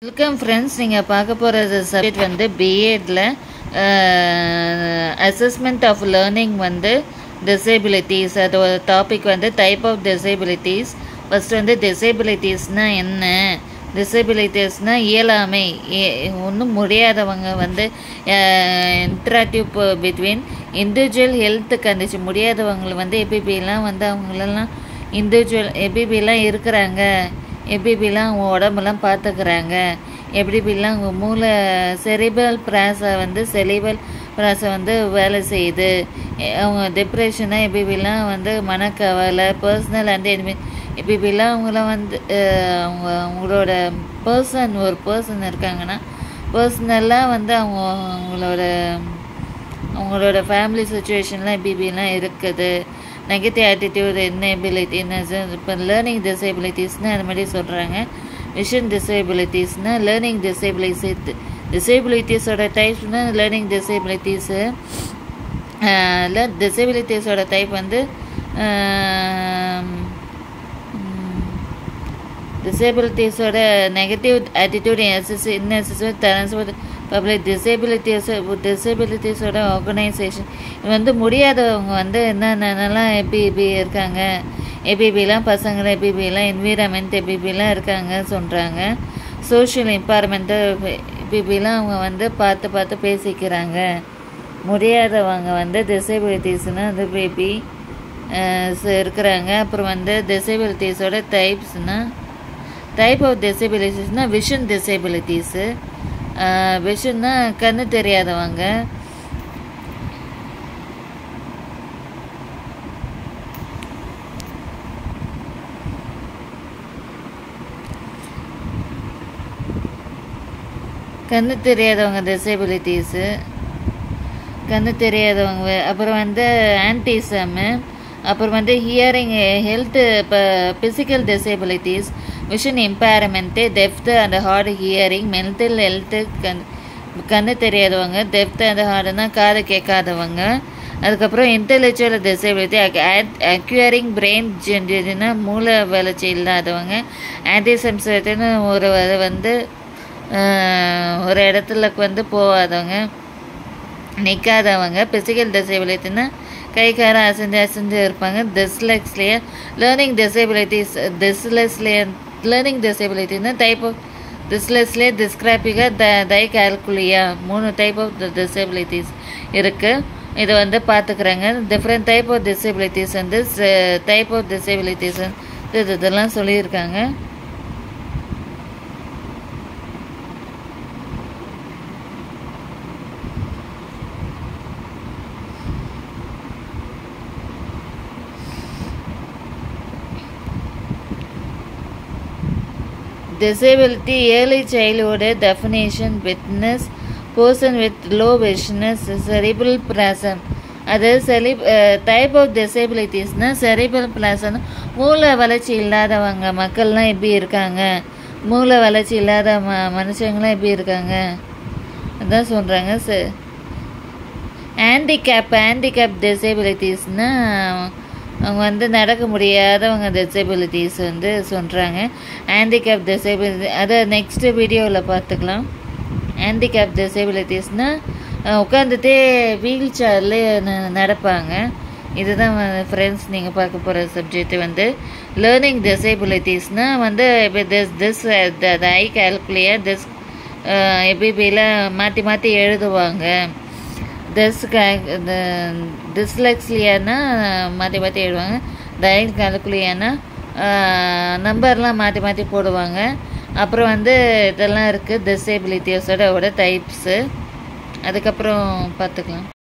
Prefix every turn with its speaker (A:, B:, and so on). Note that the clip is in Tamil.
A: வெல்கம் ஃப்ரெண்ட்ஸ், நீங்கள் பார்க்க போகிற சப்ஜெக்ட் வந்து பிஎட்ல அசஸ்மெண்ட் ஆஃப் லேர்னிங் வந்து டிசேபிலிட்டிஸ். அதோட டாபிக் வந்து டைப் ஆஃப் டிசேபிலிட்டிஸ். ஃபஸ்ட்டு வந்து டிசேபிலிட்டிஸ்னால் என்ன? டிசேபிலிட்டிஸ்னால் இயலாமை, ஒன்றும் முடியாதவங்க வந்து interactive between individual health condition. முடியாதவங்களை வந்து எபிபிலாம் வந்து அவங்களெல்லாம் இண்டிவிஜுவல் எபிபிலாம் இருக்கிறாங்க, எபிபிலாம் அவங்க உடம்பெல்லாம் பார்த்துக்கிறாங்க, எப்படிலாம் அவங்க மூளை செரிபல் ப்ராஸை வந்து வந்து வேலை செய்யுது. அவங்க டிப்ரெஷனாக எபிபிலாம் வந்து மனக்கவலை, பர்சனல் அண்ட் எபிபிலாம் அவங்களாம் வந்து அவங்களோட ஒரு பர்சன் இருக்காங்கன்னா பர்சனலாக வந்து அவங்களோட ஃபேமிலி சுச்சுவேஷன்லாம் எபிபிலாம் இருக்குது. நெகட்டிவ் ஆட்டிடியூட், இன்னெபிலிட்டி, இப்போ லேர்னிங் டிசேபிலிட்டிஸ்னால் அது மாதிரி சொல்கிறாங்க. விஷன் டிசேபிலிட்டிஸ்னால் லேர்னிங் டிசேபிலிட்டிஸோட டைப்ஸ்னால் லேர்னிங் டிசேபிலிட்டிஸு. டிசேபிலிட்டிஸோட டைப் வந்து டிசேபிலிட்டிஸோட நெகட்டிவ் ஆட்டிடியூட், இன்னெசசிவ் டிரான்ஸ்போர்ட் பப்ளிக் டிசேபிலிட்டிஸோட ஆர்கனைசேஷன். இது வந்து முடியாதவங்க வந்து என்னென்னலாம் எபிபி இருக்காங்க, எபிபிலாம் பசங்க எபிபிலாம் என்விரான்மெண்ட் எபிபிலாம் இருக்காங்க சொல்கிறாங்க. சோஷியல் எம்பவர்மெண்ட்டு எபிபிலாம் அவங்க வந்து பார்த்து பேசிக்கிறாங்க. முடியாதவங்க வந்து டிசேபிலிட்டிஸ்னால் அது பேபி இருக்கிறாங்க. அப்புறம் வந்து டிசேபிலிட்டிஸோட டைப்ஸ்னால் டைப் ஆஃப் டிசேபிலிட்டிஸ்னால் விஷன் டிசேபிலிட்டிஸு. விஷன்னா கண்ணு தெரியாதவங்க. கண்ணு தெரியாதவங்க டிசேபிலிட்டிஸு, கண்ணு தெரியாதவங்க. அப்புறம் வந்து ஆன்டிசமு. அப்புறம் வந்து ஹியரிங் ஹெல்த்து, இப்போ physical disabilities, vision impairment, deaf and hard hearing, mental health. கண்ணு தெரியாதவங்க, டெஃப்த்து அண்ட் ஹார்டுனா காது கேட்காதவங்க. அதுக்கப்புறம் இன்டெலெக்சுவல் டிசேபிலிட்டி, அக்யூரிங் பிரெயின் ஜென்ஜினா மூளை வளர்ச்சி இல்லாதவங்க. ஆன்டிசம்ஸ்னு வந்து ஒரு இடத்துல வந்து போகாதவங்க, நிற்காதவங்க. ஃபிசிக்கல் டிசேபிலிட்டினா கை கார அசைஞ்சு இருப்பாங்க. Dyslexia learning disabilities. லேர்னிங் டிசேபிலிட்டினா type of dyslexia, dysgraphia, dyscalculia, 3 type of disabilities இருக்குது. இதை வந்து பார்த்துக்கிறாங்க. டிஃப்ரெண்ட் டைப் ஆஃப் டிசேபிலிட்டிஸ் வந்து டைப் ஆஃப் டிசேபிலிட்டிஸ் இதெல்லாம் சொல்லியிருக்காங்க. Disability, early childhood definition, witness, person with low vision, cerebral palsy. அதாவது டைப் ஆஃப் டிசேபிலிட்டிஸ்னால் செரிபல் பிளாசன், மூளை வளர்ச்சி இல்லாதவங்க மக்கள்லாம் எப்படி இருக்காங்க, மூளை வளர்ச்சி இல்லாத மனுஷங்களாம் எப்படி இருக்காங்க அதான் சொல்கிறாங்க. ஹேண்டிகேப் டிசேபிலிட்டிஸ்னால் அவங்க வந்து நடக்க முடியாதவங்க டிசேபிலிட்டிஸ் வந்து சொல்கிறாங்க. ஹேண்டிகேப் டிசேபிலிட்டி அதை நெக்ஸ்ட்டு வீடியோவில் பார்த்துக்கலாம். ஹேண்டிகேப் டிசேபிலிட்டிஸ்னால் உட்காந்துட்டே வீல் சேரில் நடப்பாங்க. இதுதான் ஃப்ரெண்ட்ஸ் நீங்கள் பார்க்க போகிற சப்ஜெக்ட் வந்து லேர்னிங் டிசேபிலிட்டிஸ்னால் வந்து ஐ கால்குலியா, எபிபியில் மாற்றி எழுதுவாங்க. டிஸ்லெக்ஸ்லியானா மாற்றி எழுதுவாங்க. டைகால்குலியானா நம்பர்லாம் மாற்றி போடுவாங்க. அப்புறம் வந்து இதெல்லாம் இருக்குது டிசேபிலிட்டிஸோட டைப்ஸு. அதுக்கப்புறம் பார்த்துக்கலாம்.